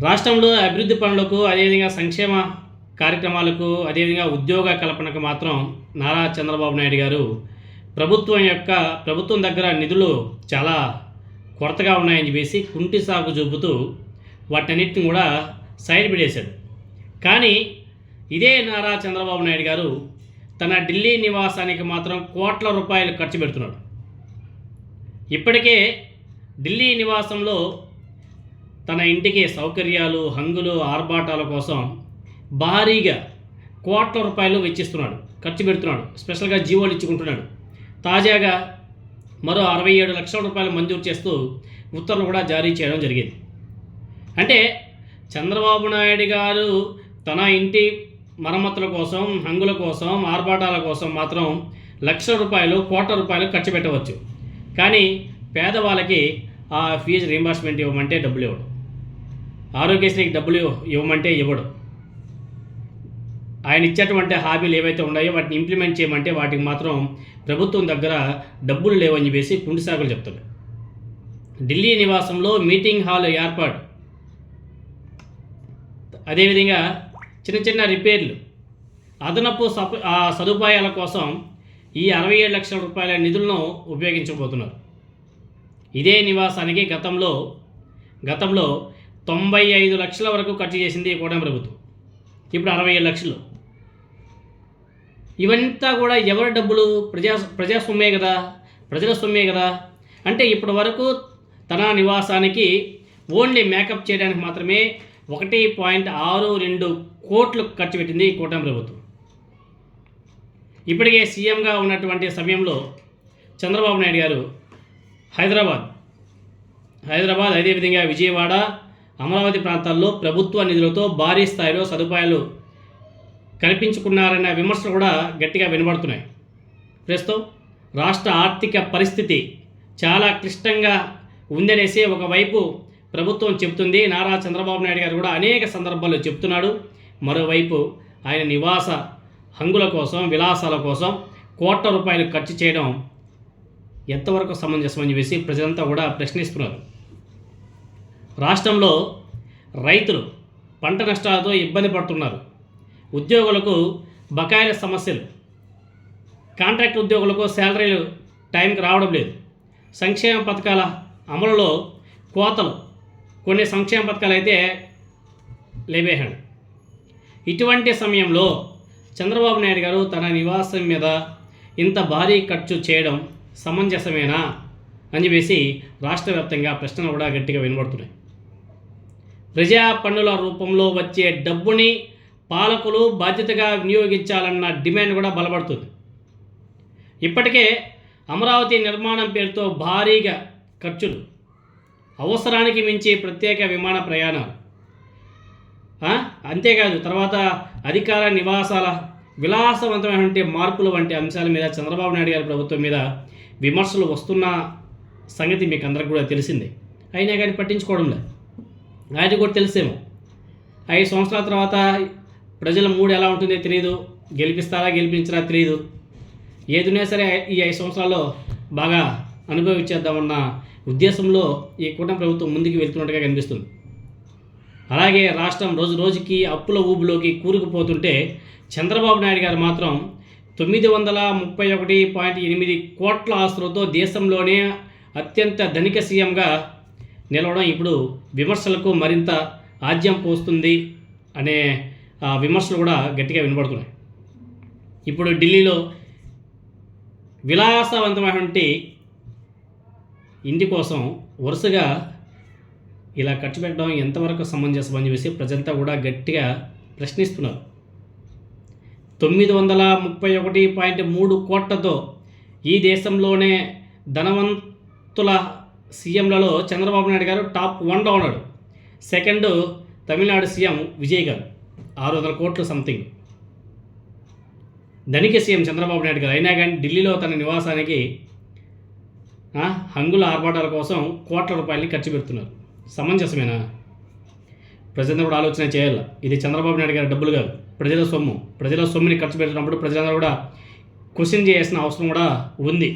రాష్ట్రంలో అభివృద్ధి పనులకు, అదేవిధంగా సంక్షేమ కార్యక్రమాలకు, అదేవిధంగా ఉద్యోగ కల్పనకు మాత్రం నారా చంద్రబాబు నాయుడు గారు ప్రభుత్వం దగ్గర నిధులు చాలా కొరతగా ఉన్నాయని చెప్పేసి కుంటి సాగు చూపుతూ వాటన్నిటిని కూడా సైడ్ పెట్టేశాడు. కానీ ఇదే నారా చంద్రబాబు నాయుడు గారు తన ఢిల్లీ నివాసానికి మాత్రం కోట్ల రూపాయలు ఖర్చు పెడుతున్నాడు. ఇప్పటికే ఢిల్లీ నివాసంలో తన ఇంటికి సౌకర్యాలు, హంగులు, ఆర్భాటాల కోసం భారీగా కోట్ల రూపాయలు వెచ్చిస్తున్నాడు, ఖర్చు పెడుతున్నాడు. స్పెషల్గా జీవోలు ఇచ్చుకుంటున్నాడు. తాజాగా మరో 67 లక్షల రూపాయలు మంజూరు చేస్తూ ఉత్తర్వులు కూడా జారీ చేయడం జరిగింది. అంటే చంద్రబాబు నాయుడు గారు తన ఇంటి మరమ్మతుల కోసం, హంగుల కోసం, ఆర్భాటాల కోసం మాత్రం లక్షల రూపాయలు, కోట్ల రూపాయలు ఖర్చు పెట్టవచ్చు. కానీ పేదవాళ్ళకి ఆ ఫీజు రీంబర్స్మెంట్ ఇవ్వమంటే డబ్బులు ఇవ్వడు, ఆరోగ్యశ్రీకి డబ్బులు ఇవ్వమంటే ఇవ్వడు. ఆయన ఇచ్చేటువంటి హామీలు ఏవైతే ఉన్నాయో వాటిని ఇంప్లిమెంట్ చేయమంటే వాటికి మాత్రం ప్రభుత్వం దగ్గర డబ్బులు లేవని చెప్పేసి కుంటిసాగులు చెప్తాడు. ఢిల్లీ నివాసంలో మీటింగ్ హాల్ ఏర్పాటు, అదేవిధంగా చిన్న చిన్న రిపేర్లు, అదనపు సదుపాయాల కోసం ఈ 67 లక్షల రూపాయల నిధులను ఉపయోగించబోతున్నారు. ఇదే నివాసానికి గతంలో 95 లక్షల వరకు ఖర్చు చేసింది ఈ కూటమి ప్రభుత్వం. ఇప్పుడు 67 లక్షలు. ఇవంతా కూడా ఎవరి డబ్బులు? ప్రజా సొమ్మే కదా, ప్రజల సొమ్మే కదా. అంటే ఇప్పటి వరకు తన నివాసానికి ఓన్లీ మేకప్ చేయడానికి మాత్రమే 1.62 కోట్లు ఖర్చు పెట్టింది ఈ కూటమి ప్రభుత్వం. ఇప్పటికే సీఎంగా ఉన్నటువంటి సమయంలో చంద్రబాబు నాయుడు గారు హైదరాబాద్ అదేవిధంగా విజయవాడ, అమరావతి ప్రాంతాల్లో ప్రభుత్వ నిధులతో భారీ స్థాయిలో సదుపాయాలు కల్పించుకున్నారన్న విమర్శలు కూడా గట్టిగా వినబడుతున్నాయి. ప్రస్తుతం రాష్ట్ర ఆర్థిక పరిస్థితి చాలా క్లిష్టంగా ఉందనేసి ఒకవైపు ప్రభుత్వం చెబుతుంది. నారా చంద్రబాబు నాయుడు గారు కూడా అనేక సందర్భాల్లో చెప్తున్నాడు. మరోవైపు ఆయన నివాస హంగుల కోసం, విలాసాల కోసం కోట్ల రూపాయలు ఖర్చు చేయడం ఎంతవరకు సమంజసమని చెప్పేసి ప్రజలంతా కూడా ప్రశ్నిస్తున్నారు. రాష్ట్రంలో రైతులు పంట నష్టాలతో ఇబ్బంది పడుతున్నారు. ఉద్యోగులకు బకాయిల సమస్యలు, కాంట్రాక్ట్ ఉద్యోగులకు శాలరీలు టైంకి రావడం లేదు, సంక్షేమ పథకాల అమలులో కోతలు, కొన్ని సంక్షేమ పథకాలు అయితే లేవేహాడు. ఇటువంటి సమయంలో చంద్రబాబు నాయుడు గారు తన నివాసం మీద ఇంత భారీ ఖర్చు చేయడం సమంజసమేనా అని చెప్పేసి రాష్ట్ర వ్యాప్తంగా ప్రశ్నలు కూడా గట్టిగా వినబడుతున్నాయి. ప్రజా పన్నుల రూపంలో వచ్చే డబ్బుని పాలకులు బాధ్యతగా వినియోగించాలన్న డిమాండ్ కూడా బలపడుతుంది. ఇప్పటికే అమరావతి నిర్మాణం పేరుతో భారీగా ఖర్చులు, అవసరానికి మించి ప్రత్యేక విమాన ప్రయాణాలు, అంతేకాదు తర్వాత అధికార నివాసాల విలాసవంతమైనటువంటి మార్పులు వంటి అంశాల మీద చంద్రబాబు నాయుడు గారి ప్రభుత్వం మీద విమర్శలు వస్తున్న సంగతి మీకు అందరికి కూడా తెలిసిందే. అయినా కానీ పట్టించుకోవడం లేదు. ఆయన కూడా తెలిసేమో 5 సంవత్సరాల తర్వాత ప్రజల మూడు ఎలా ఉంటుందో తెలియదు, గెలిపిస్తారా గెలిపించరా తెలియదు. ఏదున్నా సరే ఈ 5 సంవత్సరాల్లో బాగా అనుభవించేద్దామన్న ఉద్దేశంలో ఈ కూటమి ప్రభుత్వం ముందుకు వెళ్తున్నట్టుగా కనిపిస్తుంది. అలాగే రాష్ట్రం రోజు రోజుకి అప్పుల ఊబిలోకి కూరుకుపోతుంటే చంద్రబాబు నాయుడు గారు మాత్రం 931.8 కోట్ల ఆస్తులతో దేశంలోనే అత్యంత ధనిక సీఎంగా నిలవడం ఇప్పుడు విమర్శలకు మరింత ఆజ్యం పోస్తుంది అనే విమర్శలు కూడా గట్టిగా వినబడుతున్నాయి. ఇప్పుడు ఢిల్లీలో విలాసవంతమైనటువంటి ఇంటి కోసం వరుసగా ఇలా ఖర్చు పెట్టడం ఎంతవరకు సమంజసం అని చెప్పేసి ప్రజంతా కూడా గట్టిగా ప్రశ్నిస్తున్నారు. 931.3 కోట్లతో ఈ దేశంలోనే ధనవంతుల సీఎంలలో చంద్రబాబు నాయుడు గారు టాప్ 1లో ఉన్నాడు. సెకండ్ తమిళనాడు సీఎం విజయ్ గారు 600 కోట్లు సంథింగ్. ధనిక సీఎం చంద్రబాబు నాయుడు గారు. అయినా కానీ ఢిల్లీలో తన నివాసానికి హంగుల ఆర్భాటాల కోసం కోట్ల రూపాయలని ఖర్చు పెడుతున్నారు. సమంజసమేనా? ప్రజలందరూ కూడా ఆలోచన చేయాలి. ఇది చంద్రబాబు నాయుడు గారి డబ్బులు కాదు, ప్రజల సొమ్ము. ప్రజల సొమ్ముని ఖర్చు పెడుతున్నప్పుడు ప్రజలందరూ కూడా క్వశ్చన్ చేయాల్సిన అవసరం కూడా ఉంది.